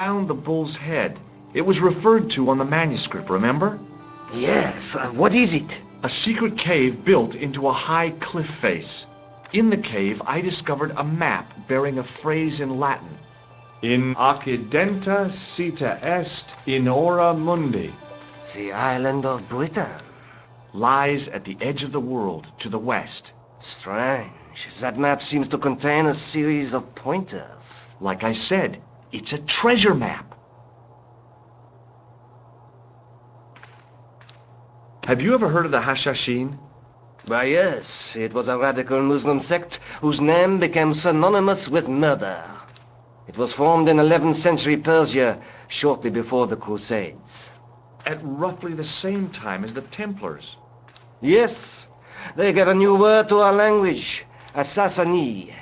found the bull's head. It was referred to on the manuscript, remember? Yes, what is it? A secret cave built into a high cliff face. In the cave, I discovered a map bearing a phrase in Latin. In occidenta sita est in ora mundi. The island of Britain. Lies at the edge of the world, to the west. Strange. That map seems to contain a series of pointers. Like I said, it's a treasure map. Have you ever heard of the Hashashin? Why, yes, it was a radical Muslim sect whose name became synonymous with murder. It was formed in 11th century Persia, shortly before the Crusades. At roughly the same time as the Templars. Yes, they gave a new word to our language, assassini,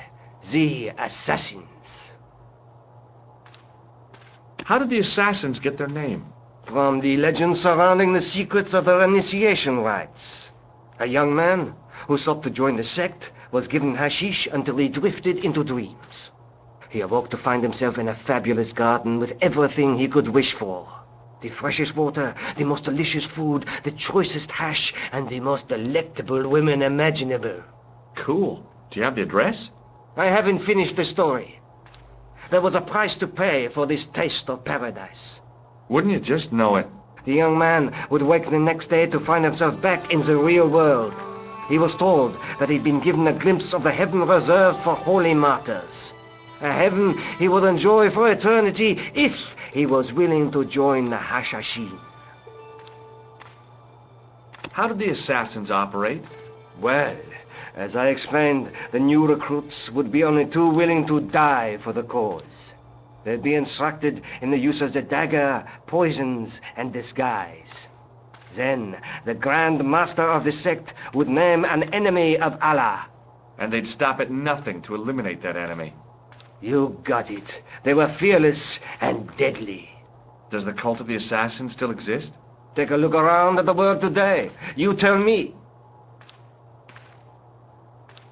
the assassins. How did the assassins get their name? From the legend surrounding the secrets of their initiation rites. A young man who sought to join the sect was given hashish until he drifted into dreams. He awoke to find himself in a fabulous garden with everything he could wish for. The freshest water, the most delicious food, the choicest hash, and the most delectable women imaginable. Cool. Do you have the address? I haven't finished the story. There was a price to pay for this taste of paradise. Wouldn't you just know it? The young man would wake the next day to find himself back in the real world. He was told that he'd been given a glimpse of the heaven reserved for holy martyrs. A heaven he would enjoy for eternity if he was willing to join the Hashashin. How did the assassins operate? Well, as I explained, the new recruits would be only too willing to die for the cause. They'd be instructed in the use of the dagger, poisons, and disguise. Then, the Grand Master of the sect would name an enemy of Allah. And they'd stop at nothing to eliminate that enemy. You got it. They were fearless and deadly. Does the cult of the assassins still exist? Take a look around at the world today. You tell me.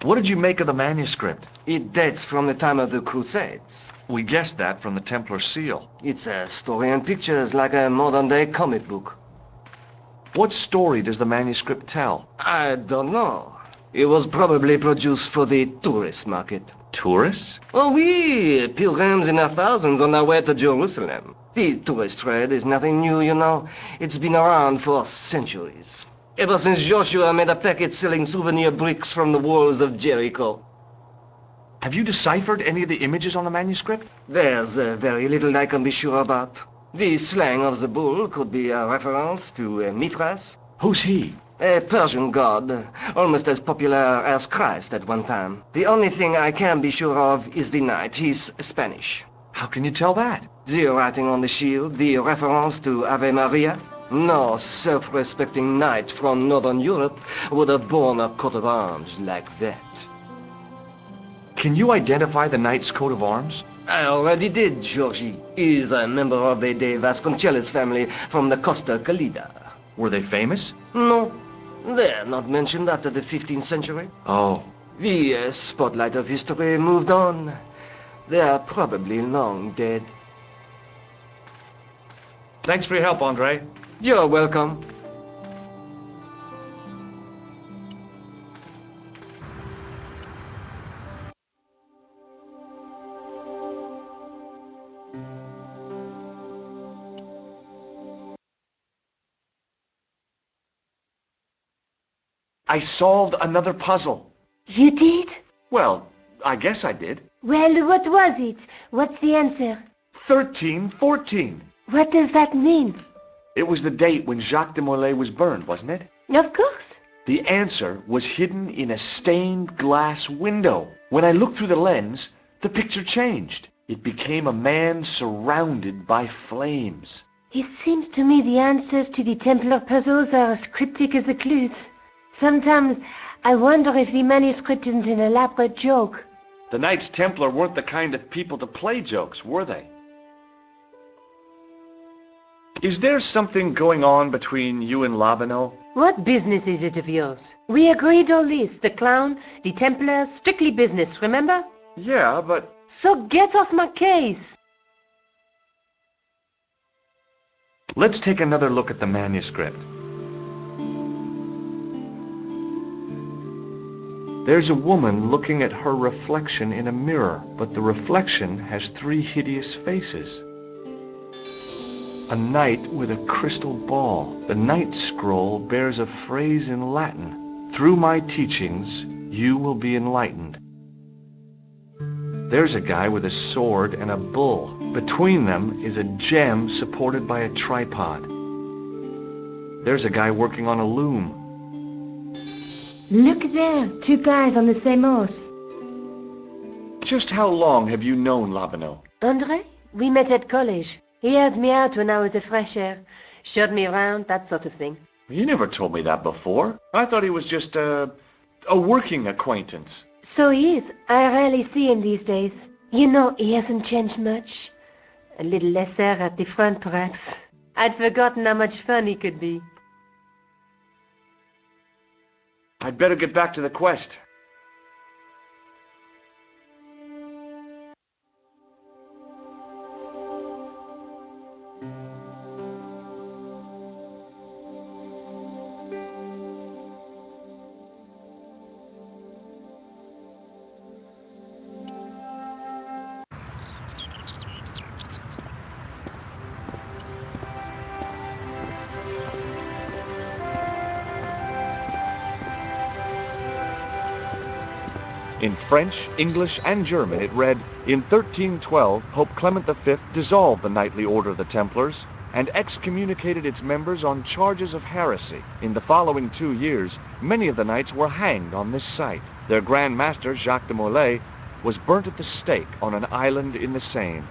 What did you make of the manuscript? It dates from the time of the Crusades. We guessed that from the Templar seal. It's a story and pictures like a modern-day comic book. What story does the manuscript tell? I don't know. It was probably produced for the tourist market. Tourists? Oh, oui, pilgrims in their thousands on their way to Jerusalem. The tourist trade is nothing new, you know. It's been around for centuries. Ever since Joshua made a packet selling souvenir bricks from the walls of Jericho. Have you deciphered any of the images on the manuscript? There's very little I can be sure about. The slang of the bull could be a reference to Mithras. Who's he? A Persian god, almost as popular as Christ at one time. The only thing I can be sure of is the knight. He's Spanish. How can you tell that? The writing on the shield, the reference to Ave Maria. No self-respecting knight from Northern Europe would have borne a coat of arms like that. Can you identify the knight's coat of arms? I already did, Georgie. He's a member of the De Vasconcelos family from the Costa Calida. Were they famous? No, they're not mentioned after the 15th century. Oh. The spotlight of history moved on. They're probably long dead. Thanks for your help, Andre. You're welcome. I solved another puzzle. You did? Well, I guess I did. Well, what was it? What's the answer? 1314. What does that mean? It was the date when Jacques de Molay was burned, wasn't it? Of course. The answer was hidden in a stained glass window. When I looked through the lens, the picture changed. It became a man surrounded by flames. It seems to me the answers to the Templar puzzles are as cryptic as the clues. Sometimes I wonder if the manuscript isn't an elaborate joke. The Knights Templar weren't the kind of people to play jokes, were they? Is there something going on between you and Labano? What business is it of yours? We agreed all this, the clown, the Templars, strictly business, remember? Yeah, but... So get off my case! Let's take another look at the manuscript. There's a woman looking at her reflection in a mirror, but the reflection has three hideous faces. A knight with a crystal ball. The knight's scroll bears a phrase in Latin. Through my teachings, you will be enlightened. There's a guy with a sword and a bull. Between them is a gem supported by a tripod. There's a guy working on a loom. Look there, two guys on the same horse. Just how long have you known Labano? Andre? We met at college. He helped me out when I was a fresher. Showed me around, that sort of thing. You never told me that before. I thought he was just a working acquaintance. So he is. I rarely see him these days. You know, he hasn't changed much. A little lesser at the front, perhaps. I'd forgotten how much fun he could be. I'd better get back to the quest. In French, English, and German it read, in 1312, Pope Clement V dissolved the knightly order of the Templars and excommunicated its members on charges of heresy. In the following 2 years, many of the knights were hanged on this site. Their Grand Master, Jacques de Molay, was burnt at the stake on an island in the Seine.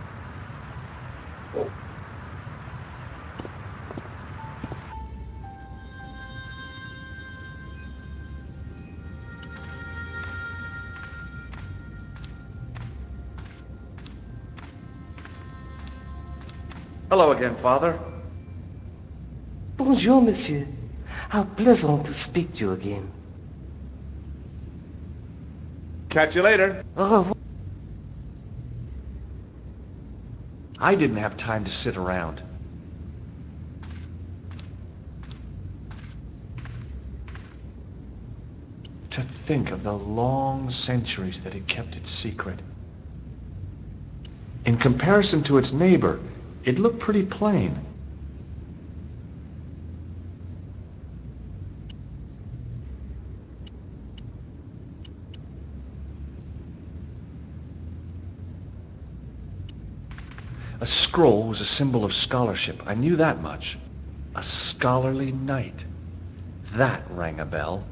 Hello again, Father. Bonjour, monsieur. How pleasant to speak to you again. Catch you later. Au revoir. I didn't have time to sit around. To think of the long centuries that it kept its secret. In comparison to its neighbor, it looked pretty plain. A scroll was a symbol of scholarship. I knew that much. A scholarly knight. That rang a bell.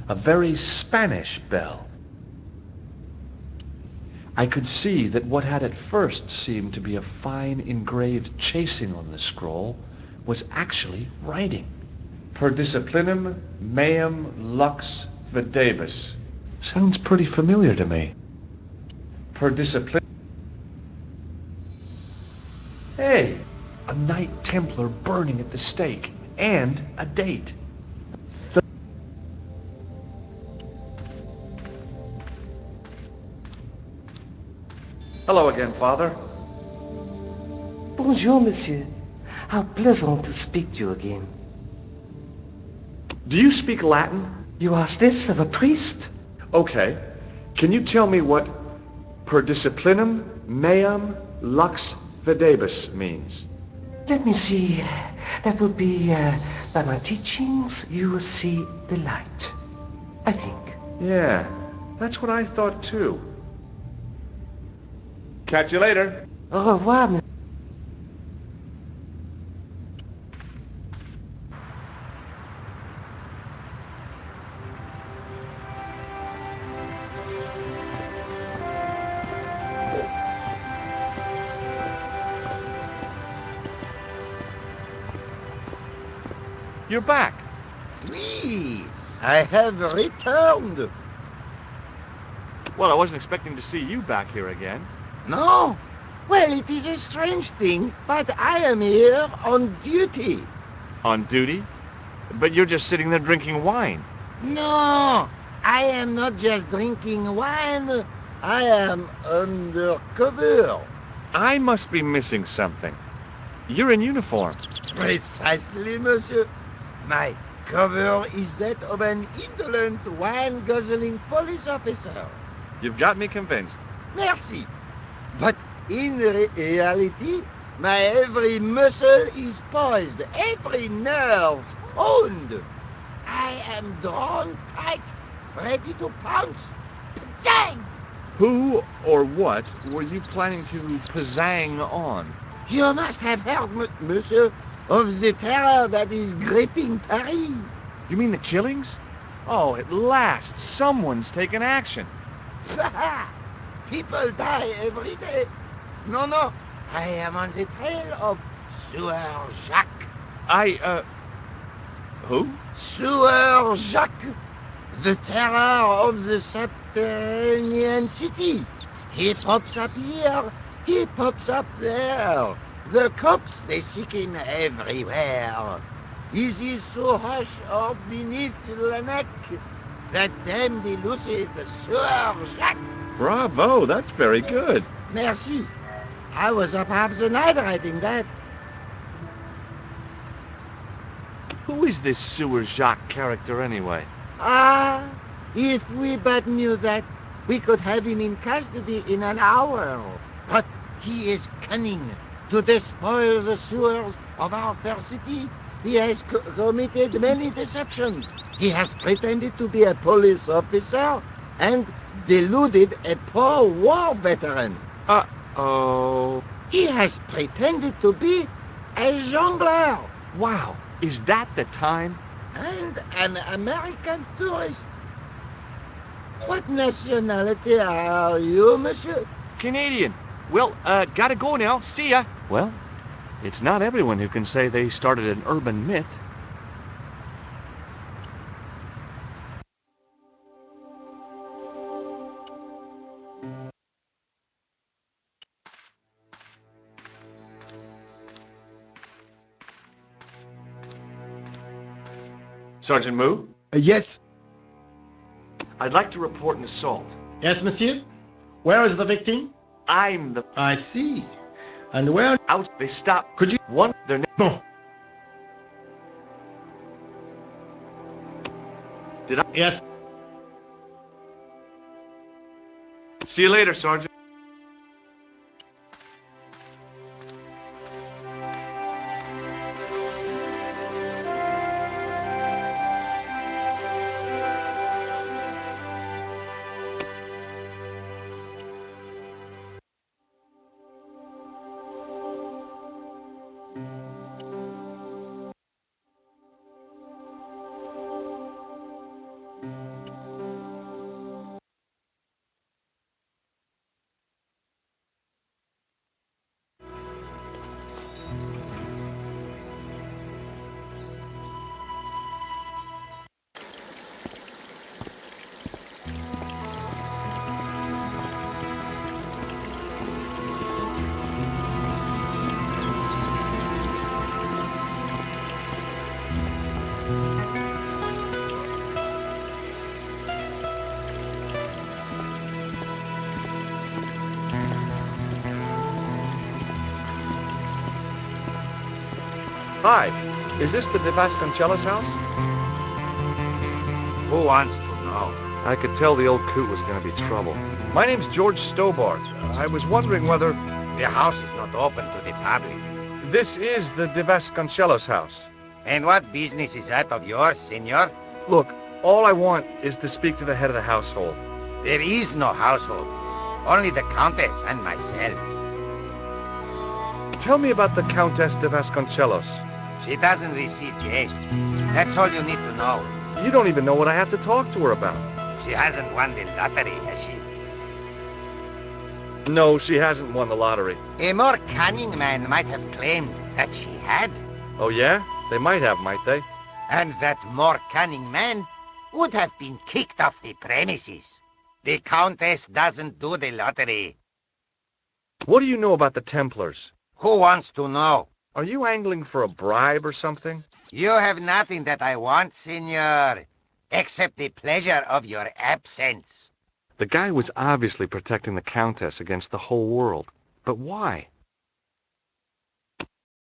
A very Spanish bell. I could see that what had at first seemed to be a fine engraved chasing on the scroll was actually writing. Per disciplinum meum lux videbus. Sounds pretty familiar to me. Per discipline. Hey, a Knight Templar burning at the stake, and a date. Hello again, Father. Bonjour, monsieur. How pleasant to speak to you again. Do you speak Latin? You ask this of a priest? Okay. Can you tell me what per disciplinum meum lux videbus means? Let me see. That will be, by my teachings, you will see the light. I think. Yeah, that's what I thought too. Catch you later. Au revoir, monsieur. You're back. Oui, I have returned. Well, I wasn't expecting to see you back here again. No? Well, it is a strange thing, but I am here on duty. On duty? But you're just sitting there drinking wine. No, I am not just drinking wine. I am undercover. I must be missing something. You're in uniform. Precisely, monsieur. My cover is that of an indolent, wine-guzzling police officer. You've got me convinced. Merci. But in reality, my every muscle is poised, every nerve honed. I am drawn tight, ready to pounce. Bang! Who or what were you planning to pizzang on? You must have heard, monsieur, of the terror that is gripping Paris. You mean the killings? Oh, at last, someone's taken action. People die every day. No, I am on the trail of Sieur Jacques. Who? Sieur Jacques, the terror of the subterranean city. He pops up here, he pops up there. The cops, they seek him everywhere. Is he so hush or beneath the neck? That damned elusive Sieur Jacques. Bravo, that's very good. Merci. I was up half the night writing that. Who is this Sewer Jacques character anyway? Ah, if we but knew that, we could have him in custody in an hour. But he is cunning to despoil the sewers of our fair city. He has committed many deceptions. He has pretended to be a police officer and deluded a poor war veteran. Uh-oh. He has pretended to be a jongleur. Wow, is that the time? And an American tourist. What nationality are you, monsieur? Canadian. Well, gotta go now. See ya. Well, it's not everyone who can say they started an urban myth. Sergeant Moo? Yes. I'd like to report an assault. Yes, monsieur? Where is the victim? I'm the I see. And where? out. They stopped. Could you? One, their name. No. Did I? Yes. See you later, Sergeant. Hi, is this the De Vasconcellos house? Who wants to know? I could tell the old coot was going to be trouble. My name's George Stobart. I was wondering whether... The house is not open to the public. This is the De Vasconcellos house. And what business is that of yours, senor? Look, all I want is to speak to the head of the household. There is no household. Only the Countess and myself. Tell me about the Countess de Vasconcellos. She doesn't receive guests. That's all you need to know. You don't even know what I have to talk to her about. She hasn't won the lottery, has she? No, she hasn't won the lottery. A more cunning man might have claimed that she had. Oh yeah? They might have, might they? And that more cunning man would have been kicked off the premises. The Countess doesn't do the lottery. What do you know about the Templars? Who wants to know? Are you angling for a bribe or something? You have nothing that I want, senor, except the pleasure of your absence. The guy was obviously protecting the Countess against the whole world. But why?